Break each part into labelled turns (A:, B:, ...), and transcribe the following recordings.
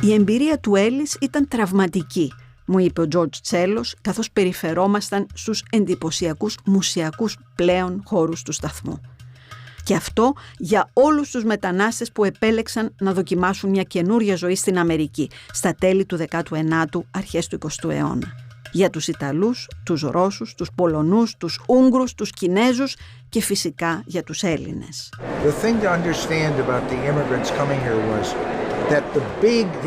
A: Η εμπειρία του Έλις ήταν τραυματική, μου είπε ο Τζωρτζ Τσέλος, καθώς περιφερόμασταν στους εντυπωσιακούς μουσιακούς πλέον χώρους του σταθμού. Και αυτό για όλους τους μετανάστες που επέλεξαν να δοκιμάσουν μια καινούρια ζωή στην Αμερική, στα τέλη του 19ου, αρχές του 20ου αιώνα. Για τους Ιταλούς, τους Ρώσους, τους Πολωνούς, τους Ούγγρους, τους Κινέζους και φυσικά για τους Έλληνες.
B: The thing to understand about the immigrants coming here was that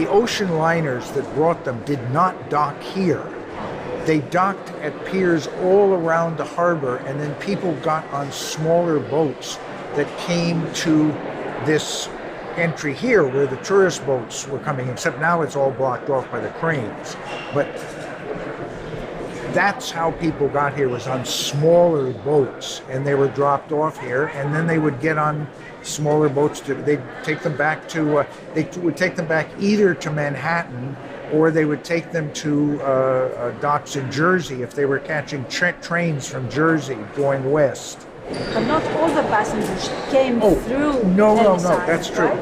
B: the ocean liners that brought them did not dock here. They docked at piers all around the harbor, and then people got on smaller boats that came to this entry here where the tourist boats were coming, except now it's all blocked off by the cranes. But that's how people got here, was on smaller boats, and they were dropped off here, and then they would get on smaller boats. They'd take them back to, they would take them back either to Manhattan, or they would take them to docks in Jersey if they were catching trains from Jersey going west.
A: But not all the passengers came through.
B: No, that's true.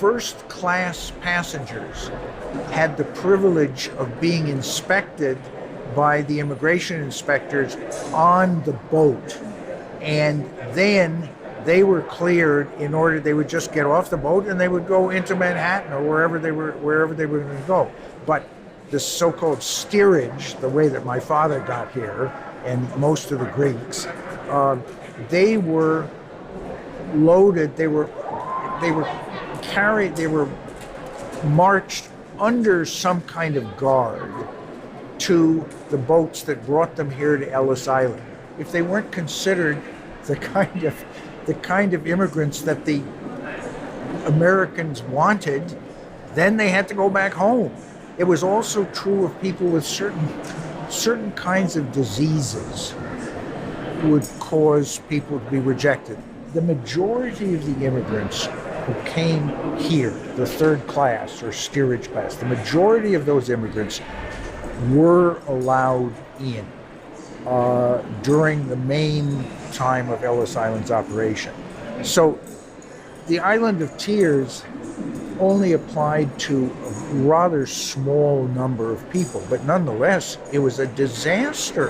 B: First-class passengers had the privilege of being inspected by the immigration inspectors on the boat, and then they were cleared in order. They would just get off the boat and they would go into Manhattan or wherever they were going to go. But the so-called steerage, the way that my father got here, and most of the Greeks, they were loaded. They were carried. They were marched under some kind of guard to the boats that brought them here to Ellis Island. If they weren't considered the kind of immigrants that the Americans wanted, then they had to go back home. It was also true of people with certain kinds of diseases would cause people to be rejected. The majority of the immigrants who came here, the third class or steerage class, the majority of those immigrants were allowed in during the main time of Ellis Island's operation. So the Island of Tears only applied to a rather small number of people, but nonetheless, it was a disaster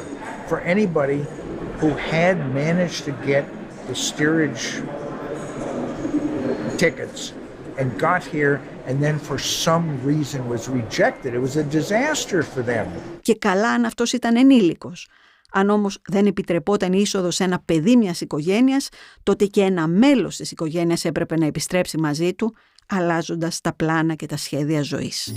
B: for anybody who had managed to get the steerage tickets and got here and then for some reason was rejected. It was a disaster for them.
A: Και καλά αν αυτός ήταν ενήλικος. Αν όμως δεν επιτρεπόταν η είσοδος σε ένα παιδί μιας οικογένειας, τότε και ένα μέλος της οικογένειας έπρεπε να επιστρέψει μαζί του, αλλάζοντας τα πλάνα και τα σχέδια ζωής.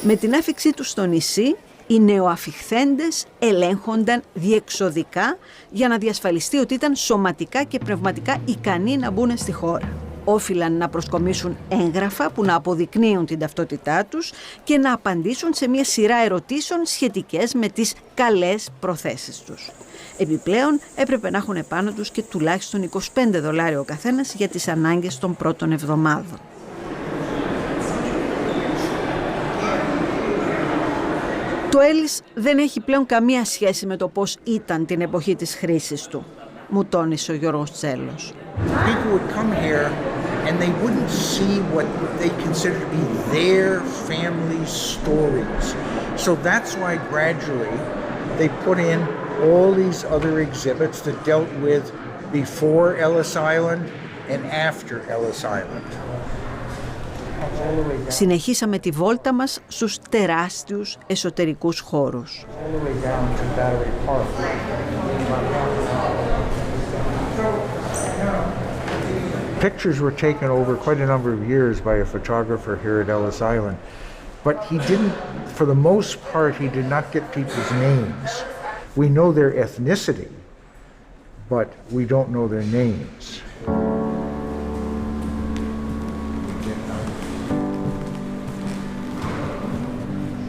A: Με την άφιξή τους στο νησί, οι νεοαφιχθέντες ελέγχονταν διεξοδικά για να διασφαλιστεί ότι ήταν σωματικά και πνευματικά ικανοί να μπουν στη χώρα. Όφυλαν να προσκομίσουν έγγραφα που να αποδεικνύουν την ταυτότητά τους και να απαντήσουν σε μια σειρά ερωτήσεων σχετικές με τις καλές προθέσεις τους. Επιπλέον έπρεπε να έχουν επάνω τους και τουλάχιστον $25 ο καθένας για τις ανάγκες των πρώτων εβδομάδων. Το Έλις δεν έχει πλέον καμία σχέση με το πώς ήταν την εποχή της χρήσης του, μου τόνισε ο Τζωρτζ Τσέλος.
B: People would come here and they wouldn't see what they consider to be their family's stories. So that's why gradually they put in all these other exhibits that dealt with before Ellis Island and after Ellis Island.
A: Συνεχίσαμε τη βόλτα μας στους τεράστιους εσωτερικούς χώρους.
B: Pictures were taken over quite a number of years by a photographer here at Ellis Island, but he didn't, for the most part, he did not get people's names. We know their ethnicity, but we don't know their names.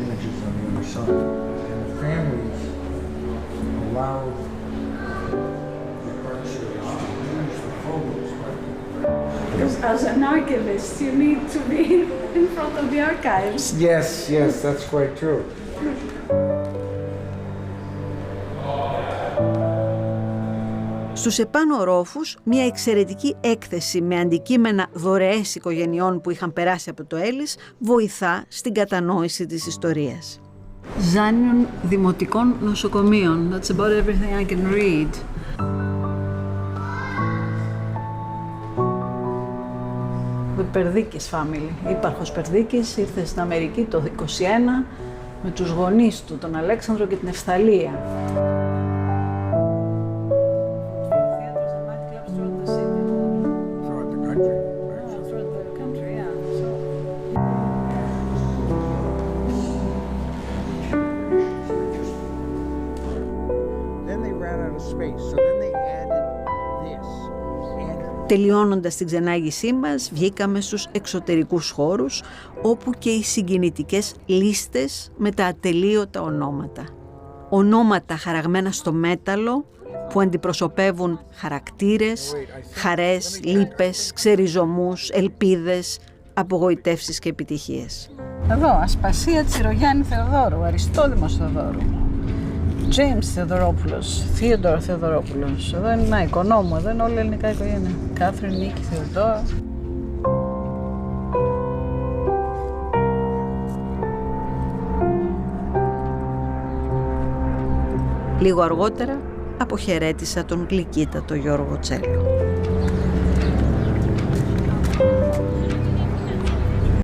B: Images on the other side, and the families allowed the art series to use the photos.
C: Because as an archivist, you need to be in front of the archives.
B: Yes, that's quite true.
A: Στους επάνω ορόφους, μια εξαιρετική έκθεση με αντικείμενα δωρεές οικογενειών που είχαν περάσει από το Έλις βοηθά στην κατανόηση της ιστορίας. Ζάνιων δημοτικών νοσοκομείων. That's about everything I can read. The Περδίκης family. Ήπαρχος Περδίκης ήρθε στην Αμερική το 1921 με τους γονείς του, τον Αλέξανδρο και την Ευθαλία. Τελειώνοντας την ξενάγησή μας, βγήκαμε στους εξωτερικούς χώρους, όπου και οι συγκινητικές λίστες με τα ατελείωτα ονόματα. Ονόματα χαραγμένα στο μέταλλο που αντιπροσωπεύουν χαρακτήρες, χαρές, λύπες, ξεριζωμούς, ελπίδες, απογοητεύσεις και επιτυχίες.
D: Εδώ, Ασπασία Τσιρογιάννη Θεοδόρου, Αριστόδημος Θεοδόρου, James Θεοδωρόπουλος, Θείοντορ Θεοδωρόπουλος. Εδώ είναι ένα οικονόμου, εδώ είναι όλη η ελληνικά οικογένεια. Κάθριν, Νίκη, Θεοδόρ.
A: Λίγο αργότερα αποχαιρέτησα τον γλυκύτατο Τζωρτζ Τσέλο.